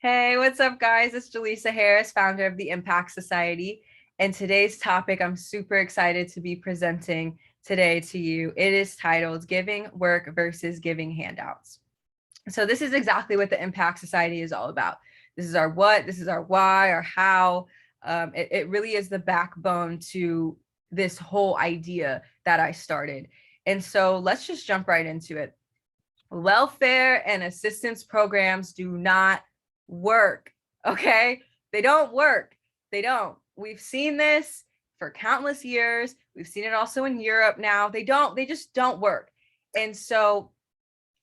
Hey, what's up, guys? It's Jaleesa Harris, founder of the Impact Society. And today's topic I'm super excited to be presenting today to you. It is titled Giving Work versus Giving Handouts. So, this is exactly what the Impact Society is all about. This is our what, this is our why, our how. It really is the backbone to this whole idea that I started. And so, let's just jump right into it. Welfare and assistance programs do not work. Okay. They don't work. They don't. We've seen this for countless years. We've seen it also in Europe now. They just don't work. And so,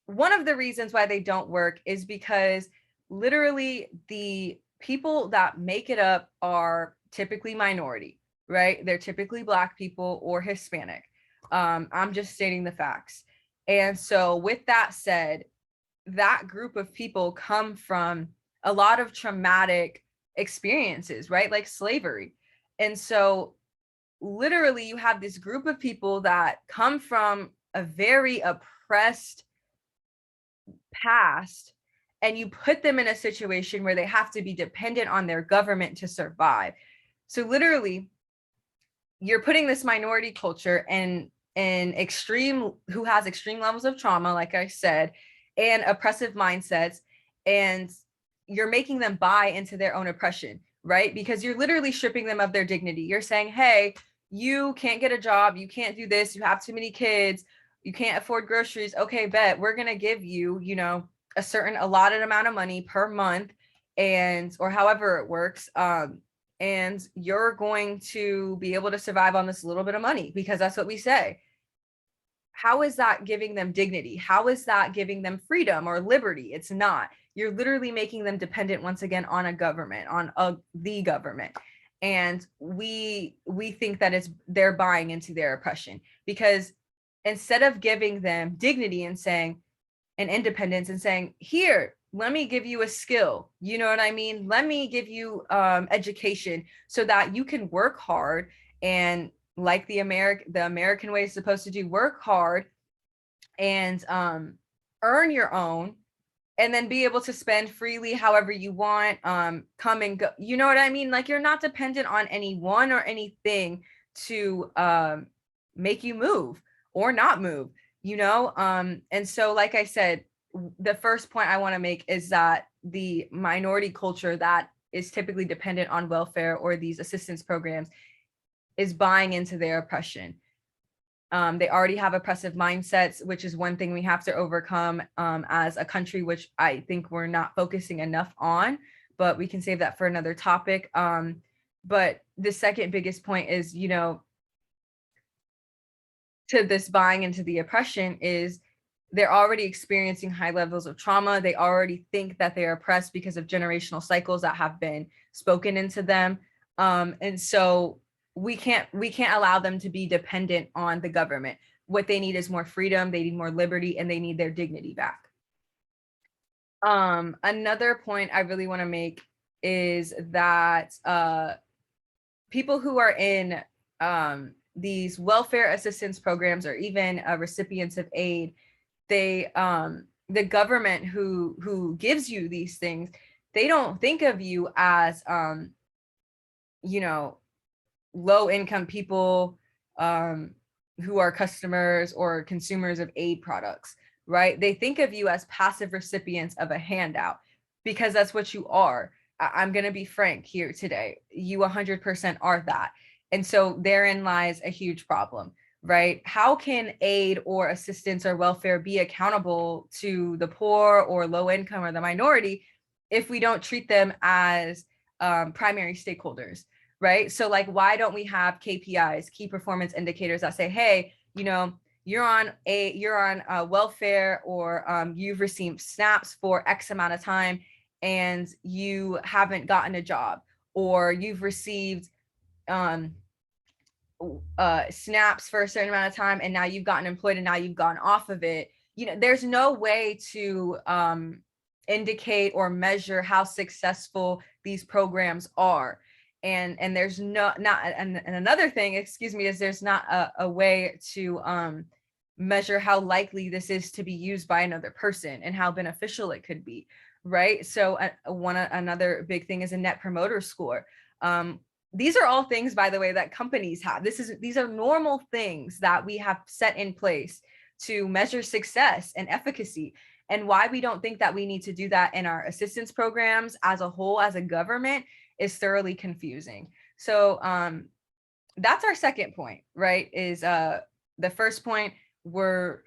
one of the reasons why they don't work is because literally the people that make it up are typically minority, right? They're typically Black people or Hispanic. I'm just stating the facts. And so, with that said, that group of people come from a lot of traumatic experiences, right? Like slavery. And so, literally, you have this group of people that come from a very oppressed past, and you put them in a situation where they have to be dependent on their government to survive. So, literally, you're putting this minority culture and extreme who has extreme levels of trauma, like I said, and oppressive mindsets, and you're making them buy into their own oppression, right? Because you're literally stripping them of their dignity. You're saying, hey, you can't get a job, you can't do this, you have too many kids, you can't afford groceries. Okay, bet we're gonna give you, a certain allotted amount of money per month, and or however it works. And you're going to be able to survive on this little bit of money because that's what we say. How is that giving them dignity? How is that giving them freedom or liberty? It's not. You're literally making them dependent once again on a government, the government. And we think that they're buying into their oppression, because instead of giving them dignity and saying, and independence, and saying, here, let me give you a skill, you know what I mean, let me give you education so that you can work hard, and like the American way is supposed to do, work hard and earn your own, and then be able to spend freely however you want, come and go, you know what I mean? Like, you're not dependent on anyone or anything to make you move or not move, and so, like I said, the first point I want to make is that the minority culture that is typically dependent on welfare or these assistance programs is buying into their oppression. They already have oppressive mindsets, which is one thing we have to overcome as a country, which I think we're not focusing enough on, but we can save that for another topic. But the second biggest point is, to this buying into the oppression, is they're already experiencing high levels of trauma. They already think that they're oppressed because of generational cycles that have been spoken into them. And so we can't allow them to be dependent on the government. What they need is more freedom, they need more liberty, and they need their dignity back. Another point I really want to make is that people who are in these welfare assistance programs, or even recipients of aid, the government who gives you these things, they don't think of you as low income people who are customers or consumers of aid products, right? They think of you as passive recipients of a handout, because that's what you are. I'm going to be frank here today. You 100% are that. And so therein lies a huge problem, right? How can aid or assistance or welfare be accountable to the poor or low income or the minority if we don't treat them as primary stakeholders, right? So, like, why don't we have KPIs, key performance indicators, that say, hey, you're on welfare, or you've received snaps for X amount of time and you haven't gotten a job, or you've received snaps for a certain amount of time and now you've gotten employed and now you've gone off of it. There's no way to indicate or measure how successful these programs are. And there's and another thing, excuse me, is there's not a way to measure how likely this is to be used by another person and how beneficial it could be. right? So another big thing is a net promoter score. These are all things, by the way, that companies have. These are normal things that we have set in place to measure success and efficacy. And why we don't think that we need to do that in our assistance programs as a whole, as a government, is thoroughly confusing. So that's our second point, right? Is the first point, we're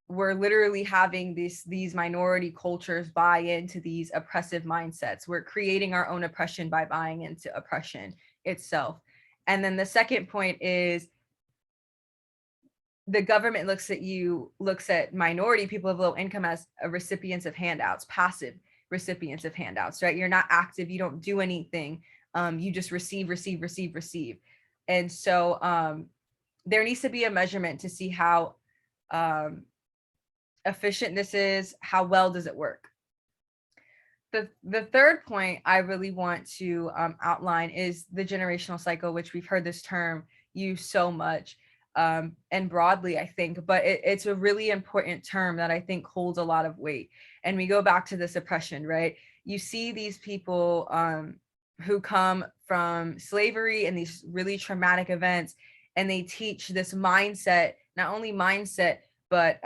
literally having these minority cultures buy into these oppressive mindsets. We're creating our own oppression by buying into oppression itself. And then the second point is the government looks at minority people of low income as recipients of handouts, passive recipients of handouts, right? You're not active, you don't do anything. You just receive. And so there needs to be a measurement to see how efficient this is, how well does it work. The third point I really want to outline is the generational cycle, which we've heard this term used so much and broadly, I think, but it's a really important term that I think holds a lot of weight. And we go back to this oppression, right? You see these people who come from slavery and these really traumatic events, and they teach this mindset, not only mindset, but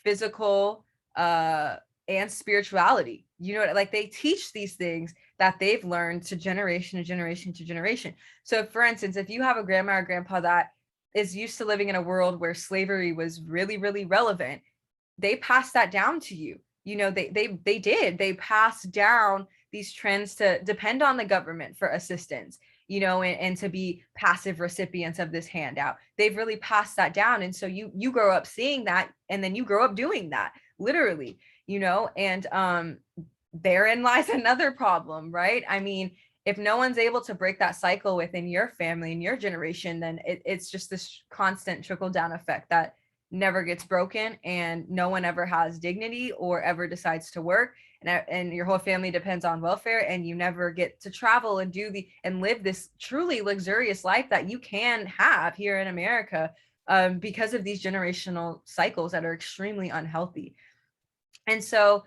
physical and spirituality. You know, like they teach these things that they've learned to generation to generation to generation. So for instance, if you have a grandma or grandpa that is used to living in a world where slavery was really, really relevant, they passed that down to you. You know, they passed down these trends to depend on the government for assistance, you know, and to be passive recipients of this handout. They've really passed that down. And so you grow up seeing that, and then you grow up doing that, literally, you know, and therein lies another problem, right? I mean, if no one's able to break that cycle within your family and your generation, then it's just this constant trickle down effect that never gets broken, and no one ever has dignity or ever decides to work, and your whole family depends on welfare, and you never get to travel and and live this truly luxurious life that you can have here in America because of these generational cycles that are extremely unhealthy. And so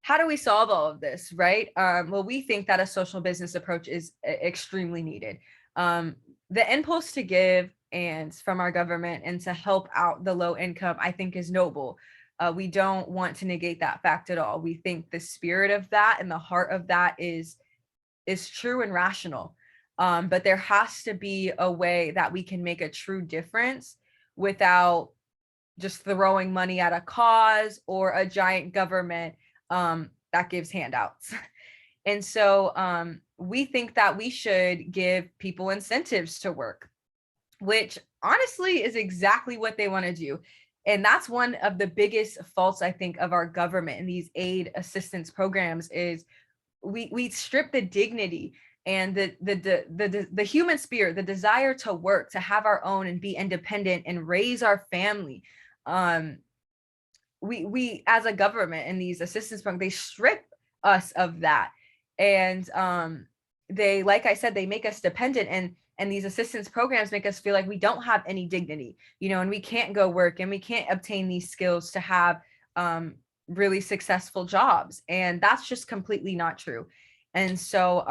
how do we solve all of this, right? Well, we think that a social business approach is extremely needed. The impulse to give and from our government and to help out the low income, I think, is noble. We don't want to negate that fact at all. We think the spirit of that and the heart of that is true and rational. But there has to be a way that we can make a true difference without just throwing money at a cause or a giant government that gives handouts. And so we think that we should give people incentives to work, which honestly is exactly what they want to do. And that's one of the biggest faults, I think, of our government and these aid assistance programs is we strip the dignity and the human spirit, the desire to work, to have our own and be independent and raise our family. We as a government in these assistance programs, they strip us of that. And they, like I said, they make us dependent, and these assistance programs make us feel like we don't have any dignity, you know, and we can't go work and we can't obtain these skills to have really successful jobs. And that's just completely not true. And so,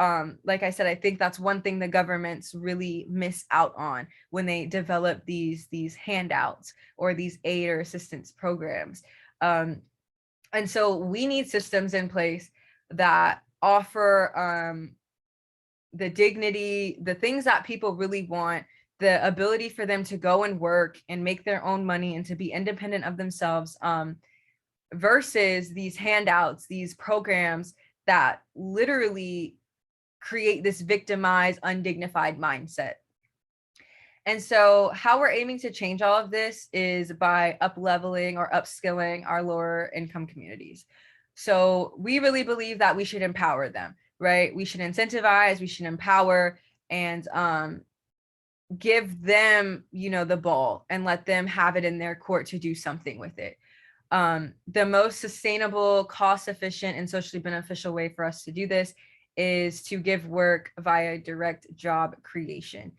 like I said, I think that's one thing the governments really miss out on when they develop these handouts or these aid or assistance programs. And so we need systems in place that offer the dignity, the things that people really want, the ability for them to go and work and make their own money and to be independent of themselves, versus these handouts, these programs that literally create this victimized, undignified mindset. And so how we're aiming to change all of this is by up-leveling or upskilling our lower income communities. So we really believe that we should empower them, right? We should incentivize, we should empower, and give them, you know, the ball and let them have it in their court to do something with it. The most sustainable, cost-efficient, and socially beneficial way for us to do this is to give work via direct job creation.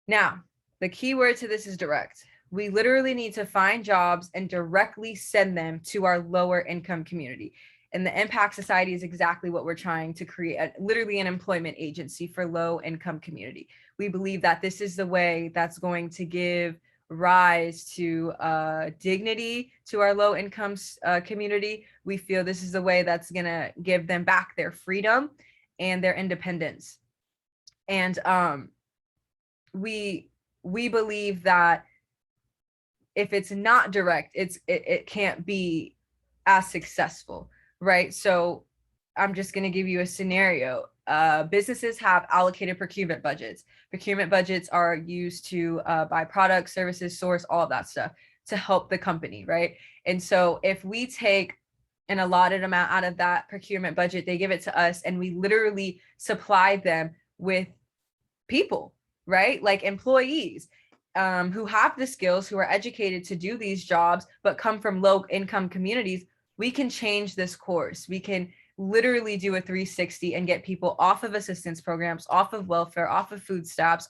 Now, the key word to this is direct. We literally need to find jobs and directly send them to our lower income community. And the impact society is exactly what we're trying to create, literally an employment agency for low income community. We believe that this is the way that's going to give rise to dignity to our low income community. We feel this is the way that's going to give them back their freedom and their independence. And we believe that if it's not direct, it can't be as successful, right? So I'm just going to give you a scenario. Businesses have allocated procurement budgets. Procurement budgets are used to buy products, services, source, all of that stuff to help the company, right? And so if we take an allotted amount out of that procurement budget, they give it to us, and we literally supply them with people, right? Like employees who have the skills, who are educated to do these jobs, but come from low income communities. We can change this course. We can literally do a 360 and get people off of assistance programs, off of welfare, off of food stamps,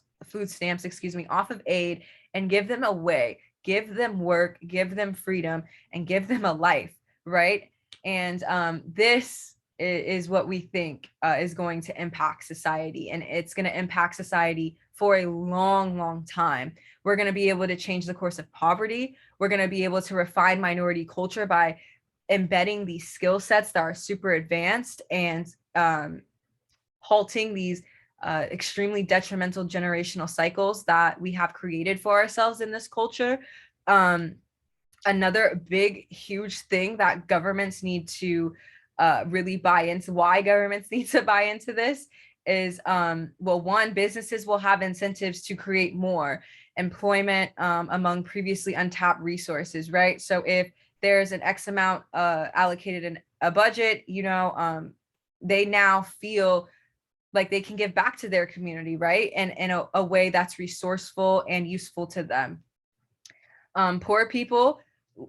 off of aid, and give them a way, give them work, give them freedom, and give them a life, right? And this is what we think is going to impact society, and it's going to impact society for a long, long time. We're going to be able to change the course of poverty. We're going to be able to refine minority culture by embedding these skill sets that are super advanced and halting these extremely detrimental generational cycles that we have created for ourselves in this culture. Another big, huge thing that governments need to really buy into, why governments need to buy into this is, well, one, businesses will have incentives to create more employment among previously untapped resources, right? So if there's an X amount allocated in a budget, they now feel like they can give back to their community, right? And in a way that's resourceful and useful to them. Poor people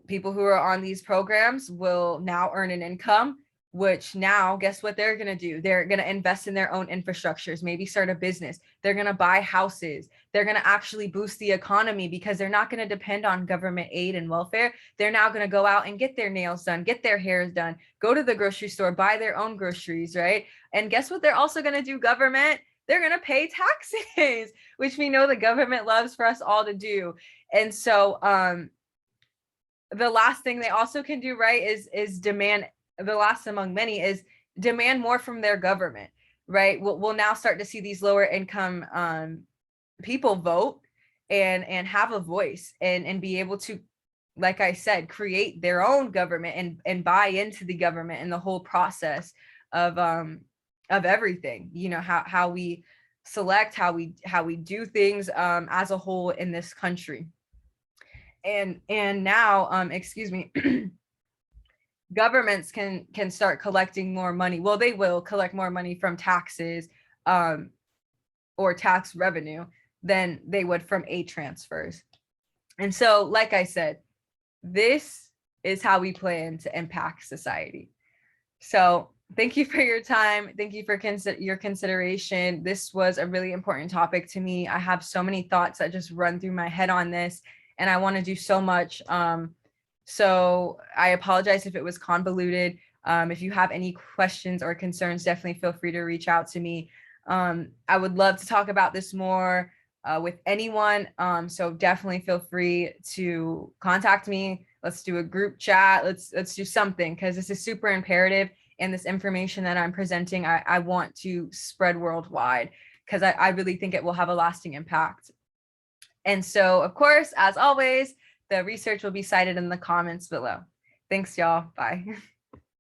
who are on these programs will now earn an income, which now, guess what they're going to do? They're going to invest in their own infrastructures, maybe start a business. They're going to buy houses. They're going to actually boost the economy because they're not going to depend on government aid and welfare. They're now going to go out and get their nails done, get their hairs done, go to the grocery store, buy their own groceries, right? And guess what they're also going to do, government? They're going to pay taxes, which we know the government loves for us all to do. And so the last thing they also can do, right, is demand, the last among many, is demand more from their government, right? We'll now start to see these lower income people vote and have a voice and be able to, like I said, create their own government and buy into the government and the whole process of everything, how we select, how we do things as a whole in this country. And now, governments can start collecting more money. Well, they will collect more money from taxes or tax revenue than they would from aid transfers. And so, like I said, this is how we plan to impact society. So thank you for your time. Thank you for your consideration. This was a really important topic to me. I have so many thoughts that just run through my head on this, and I want to do so much. So I apologize if it was convoluted. If you have any questions or concerns, definitely feel free to reach out to me. I would love to talk about this more with anyone. So definitely feel free to contact me. Let's do a group chat. Let's do something, because this is super imperative. And this information that I'm presenting, I want to spread worldwide, because I really think it will have a lasting impact. And so, of course, as always, the research will be cited in the comments below. Thanks, y'all. Bye.